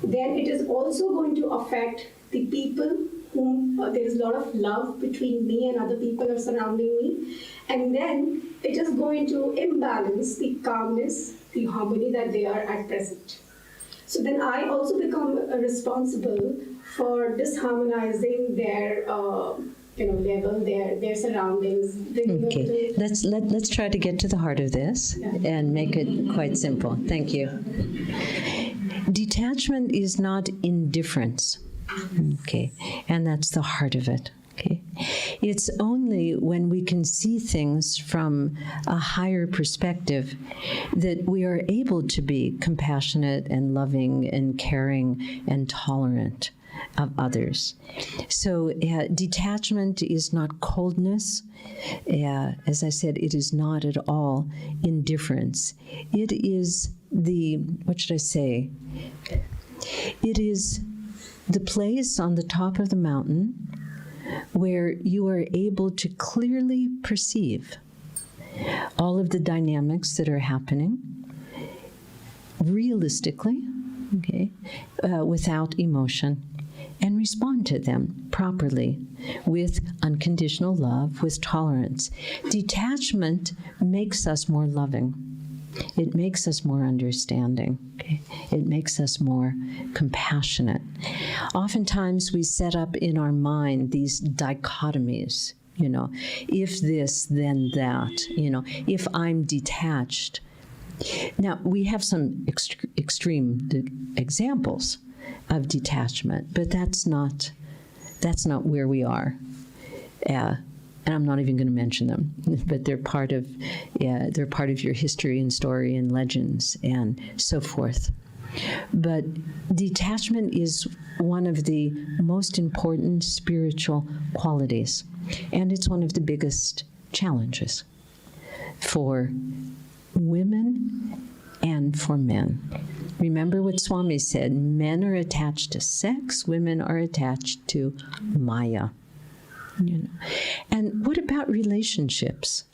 then it is also going to affect the people whom there is a lot of love between me and other people are surrounding me, and then it is going to imbalance the calmness, the harmony that they are at present. So then I also become responsible for disharmonizing their level, their surroundings. Okay, let's try to get to the heart of this and make it quite simple. Thank you. Detachment is not indifference. Okay, and that's the heart of it. Okay, it's only when we can see things from a higher perspective that we are able to be compassionate and loving and caring and tolerant of others. So detachment is not coldness. As I said, it is not at all indifference. It is it is the place on the top of the mountain where you are able to clearly perceive all of the dynamics that are happening realistically, okay, without emotion, and respond to them properly with unconditional love, with tolerance. Detachment makes us more loving. It makes us more understanding. Okay? It makes us more compassionate. Oftentimes we set up in our mind these dichotomies, if this, then that, if I'm detached. Now, we have some extreme examples of detachment, but that's not where we are. And I'm not even going to mention them, but they're part of your history and story and legends and so forth. But detachment is one of the most important spiritual qualities, and it's one of the biggest challenges for women and for men. Remember what Swami said: men are attached to sex, women are attached to Maya. And what about relationships?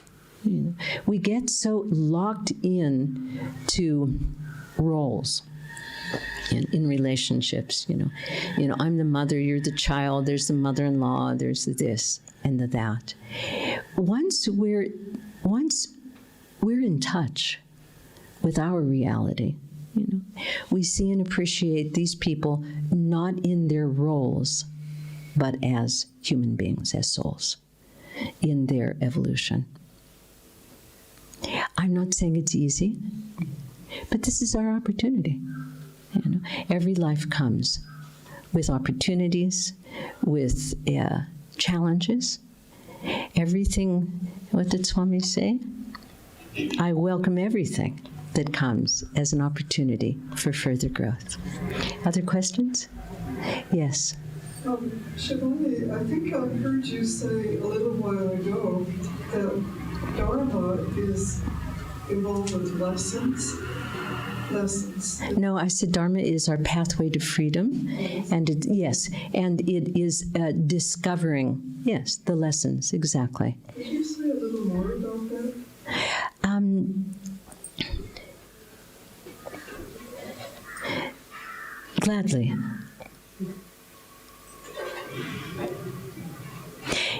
We get so locked in to roles in relationships. I'm the mother, you're the child, there's the mother-in-law, there's the this and the that. Once we're in touch with our reality, we see and appreciate these people not in their roles, but as human beings, as souls, in their evolution. I'm not saying it's easy, but this is our opportunity. Every life comes with opportunities, with challenges. Everything, what did Swami say? I welcome everything that comes as an opportunity for further growth. Other questions? Yes. Shivani, I think I heard you say a little while ago that Dharma is involved with lessons. No, I said Dharma is our pathway to freedom, and it is discovering, the lessons, exactly. Could you say a little more about that? Gladly.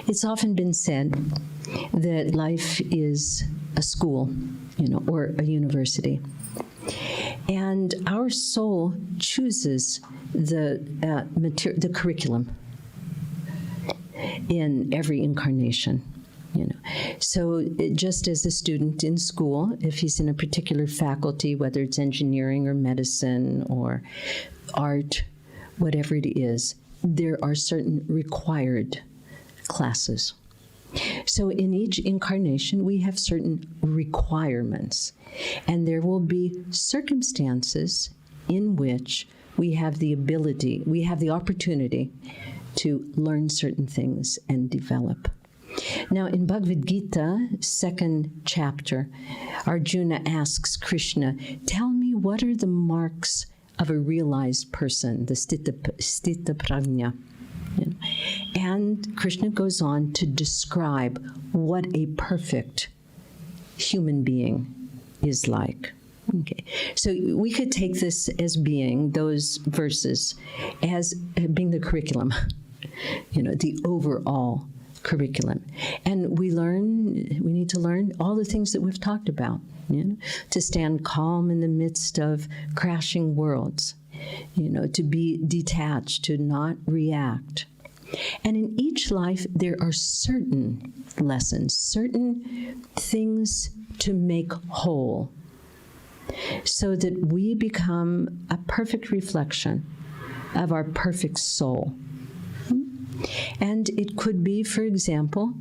It's often been said that life is a school, or a university. And our soul chooses the curriculum in every incarnation. So just as a student in school, if he's in a particular faculty, whether it's engineering or medicine or art, whatever it is, there are certain required classes. So in each incarnation, we have certain requirements, and there will be circumstances in which we have the opportunity to learn certain things and develop. Now, in Bhagavad Gita, 2nd chapter, Arjuna asks Krishna, tell me what are the marks of a realized person, the stita prajna. And Krishna goes on to describe what a perfect human being is like. Okay, so we could take this as being, those verses, as being the curriculum, the overall curriculum. And we need to learn all the things that we've talked about, to stand calm in the midst of crashing worlds, to be detached, to not react. And in each life, there are certain lessons, certain things to make whole, so that we become a perfect reflection of our perfect soul. And it could be, for example,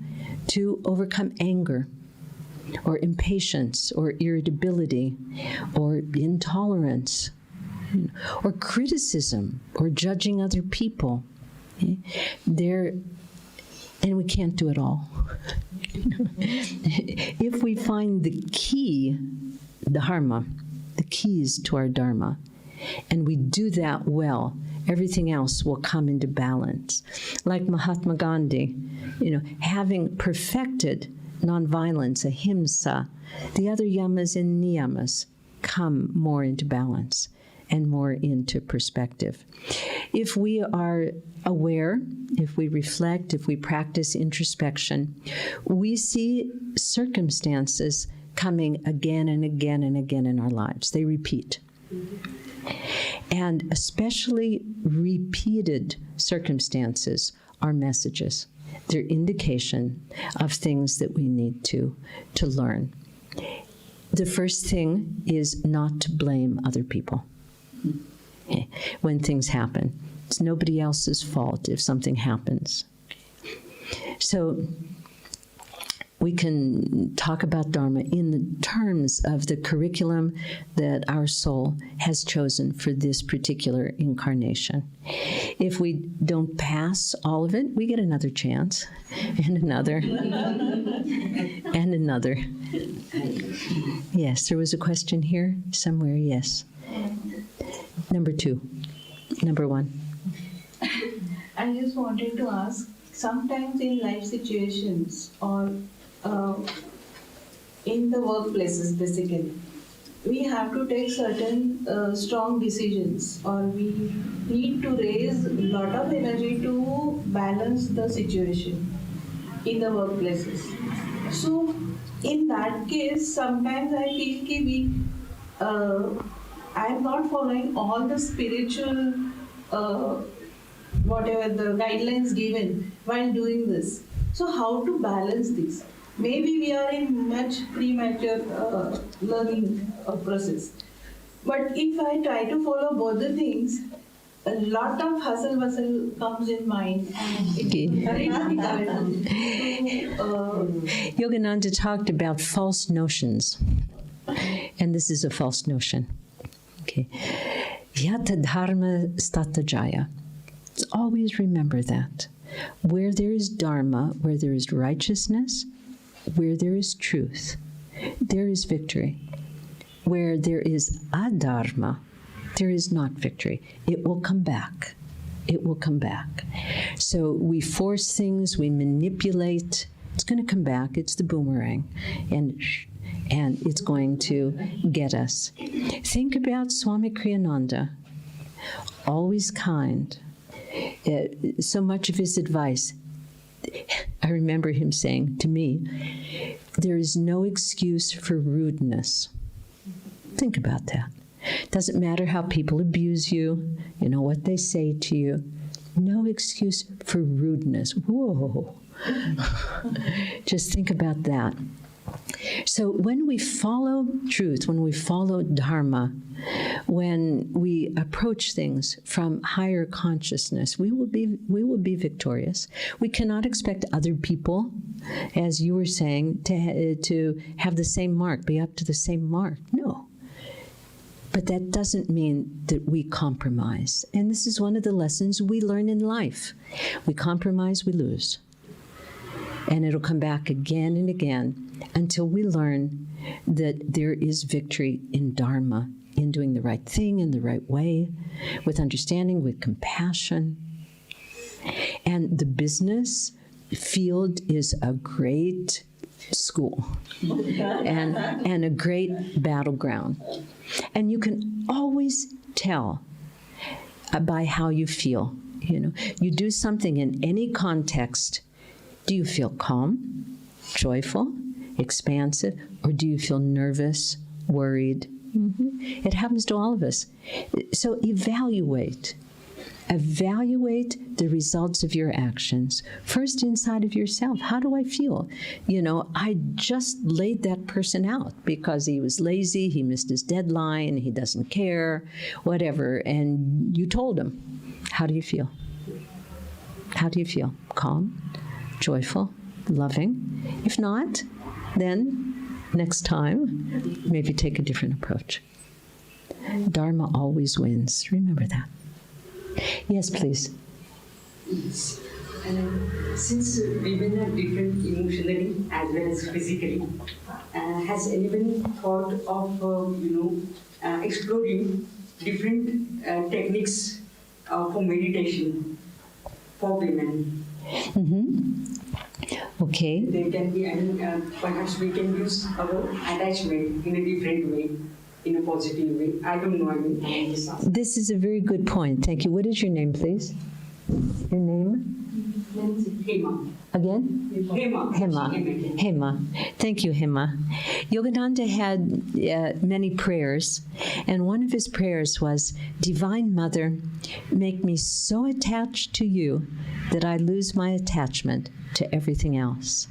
to overcome anger, or impatience, or irritability, or intolerance, or criticism, or judging other people. And we can't do it all. If we find the key, dharma, the keys to our dharma, and we do that well, everything else will come into balance. Like Mahatma Gandhi, having perfected nonviolence, ahimsa, the other yamas and niyamas come more into balance and more into perspective. If we are aware, if we reflect, if we practice introspection, we see circumstances coming again and again and again in our lives. They repeat. And especially repeated circumstances are messages. They're indication of things that we need to learn. The first thing is not to blame other people. Okay. When things happen, it's nobody else's fault if something happens. So we can talk about Dharma in the terms of the curriculum that our soul has chosen for this particular incarnation. If we don't pass all of it, we get another chance, and another, and another. Yes, there was a question here somewhere, yes. Number 2. Number 1. I just wanted to ask, sometimes in life situations or in the workplaces basically, we have to take certain strong decisions, or we need to raise a lot of energy to balance the situation in the workplaces. So in that case, sometimes I feel I am not following all the spiritual whatever the guidelines given while doing this. So how to balance this? Maybe we are in much premature learning process. But if I try to follow both the things, a lot of hustle bustle comes in mind, and it's very difficult to Yogananda talked about false notions. And this is a false notion. Okay. Yata dharma stata jaya. Always remember that. Where there is dharma, where there is righteousness, where there is truth, there is victory. Where there is adharma, there is not victory. It will come back. It will come back. So we force things, we manipulate. It's going to come back. It's the boomerang. And it's going to get us. Think about Swami Kriyananda, always kind. So much of his advice, I remember him saying to me, there is no excuse for rudeness. Think about that. Doesn't matter how people abuse you, you know, what they say to you. No excuse for rudeness. Whoa. Just think about that. So when we follow truth, when we follow dharma, when we approach things from higher consciousness, we will be victorious. We cannot expect other people, as you were saying, to have the same mark, be up to the same mark. No. But that doesn't mean that we compromise. And this is one of the lessons we learn in life. We compromise, we lose. And it'll come back again and again until we learn that there is victory in dharma, in doing the right thing in the right way, with understanding, with compassion. And the business field is a great school and a great battleground. And you can always tell by how you feel. You know, you do something in any context. Do you feel calm, joyful, expansive, or do you feel nervous, worried? Mm-hmm. It happens to all of us. So evaluate the results of your actions. First, inside of yourself. How do I feel? You know, I just laid that person out because he was lazy, he missed his deadline, he doesn't care, whatever, and you told him. How do you feel? How do you feel? Calm? Joyful, loving. If not, then next time, maybe take a different approach. Dharma always wins. Remember that. Yes, please. Yes. Since women are different emotionally as well as physically, has anyone thought of exploring different techniques for meditation for women? Mm-hmm. Okay. There can be, perhaps we can use our attachment in a different way, in a positive way. I don't know. I'm just asking. This is a very good point. Thank you. What is your name, please? Your name? Hema. Again? Hema. Thank you, Hema. Yogananda had many prayers, and one of his prayers was, Divine Mother, make me so attached to you that I lose my attachment to everything else.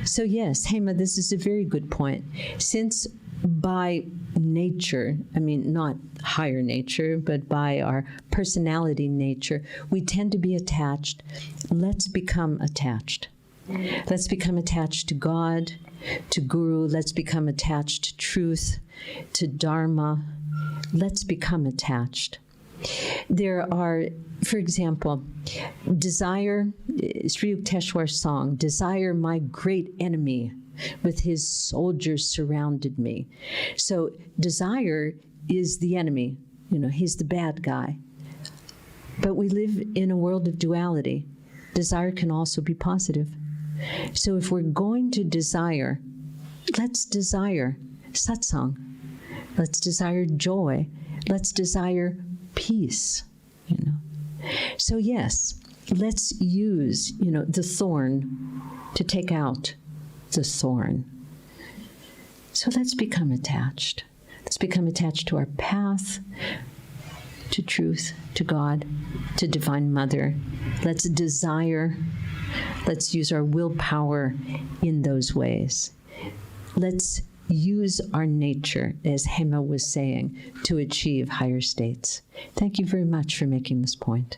So yes, Hema, this is a very good point. Since by nature, I mean, not higher nature, but by our personality nature, we tend to be attached. Let's become attached. Let's become attached to God, to Guru. Let's become attached to truth, to Dharma. Let's become attached. There are, for example, desire, Sri Yukteswar's song, desire my great enemy, with his soldiers surrounded me. So desire is the enemy, you know, he's the bad guy. But we live in a world of duality. Desire can also be positive. So if we're going to desire, let's desire satsang. Let's desire joy. Let's desire peace, you know. So yes, let's use, you know, the thorn to take out the thorn. So let's become attached. Let's become attached to our path, to truth, to God, to Divine Mother. Let's desire. Let's use our willpower in those ways. Let's use our nature, as Hema was saying, to achieve higher states. Thank you very much for making this point.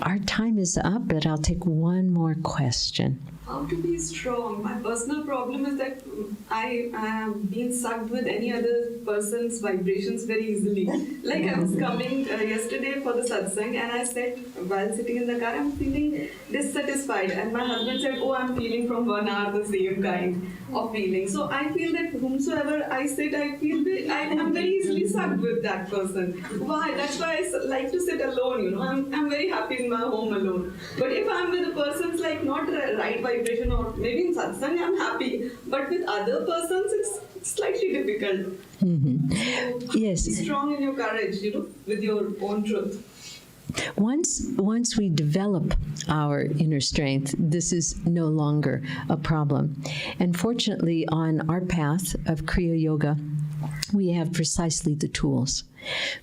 Our time is up, but I'll take one more question. how to be strong. My personal problem is that I am being sucked with any other person's vibrations very easily. Like I was coming yesterday for the satsang, and I said while sitting in the car, I'm feeling dissatisfied, and my husband said, oh, I'm feeling from 1 hour the same kind of feeling. So I feel that whomsoever I sit, I feel that I'm very easily sucked with that person. Why? That's why I like to sit alone. You know, I'm very happy in my home alone. But if I'm with a person's like not right vibration, or maybe in satsang I'm happy, but with other persons it's slightly difficult. So Yes. be strong in your courage, you know, with your own truth. Once we develop our inner strength, this is no longer a problem. And fortunately, on our path of Kriya Yoga, we have precisely the tools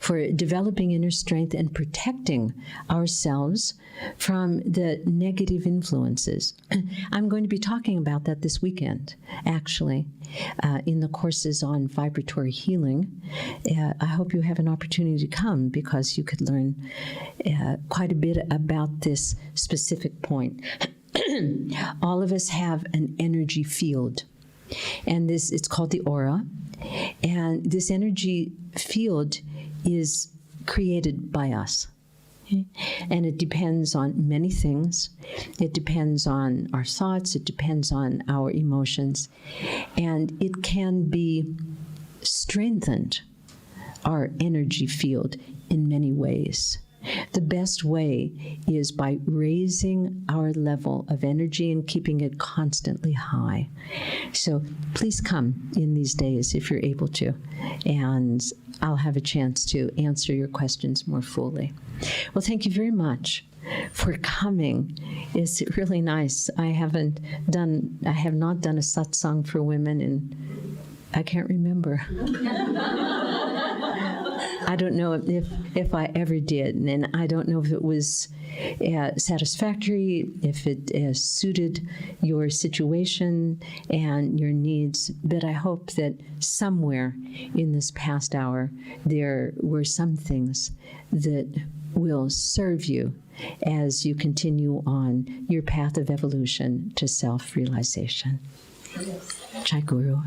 for developing inner strength and protecting ourselves from the negative influences. I'm going to be talking about that this weekend, actually, in the courses on vibratory healing. I hope you have an opportunity to come, because you could learn quite a bit about this specific point. All of us have an energy field, and it's called the aura. And this energy field is created by us. Okay? And it depends on many things. It depends on our thoughts. It depends on our emotions. And it can be strengthened, our energy field, in many ways. The best way is by raising our level of energy and keeping it constantly high. So please come in these days if you're able to, and I'll have a chance to answer your questions more fully. Well, thank you very much for coming. It's really nice. I have not done a satsang for women in, I can't remember. I don't know if I ever did, and I don't know if it was satisfactory, if it suited your situation and your needs, but I hope that somewhere in this past hour there were some things that will serve you as you continue on your path of evolution to self-realization. Jai Guru.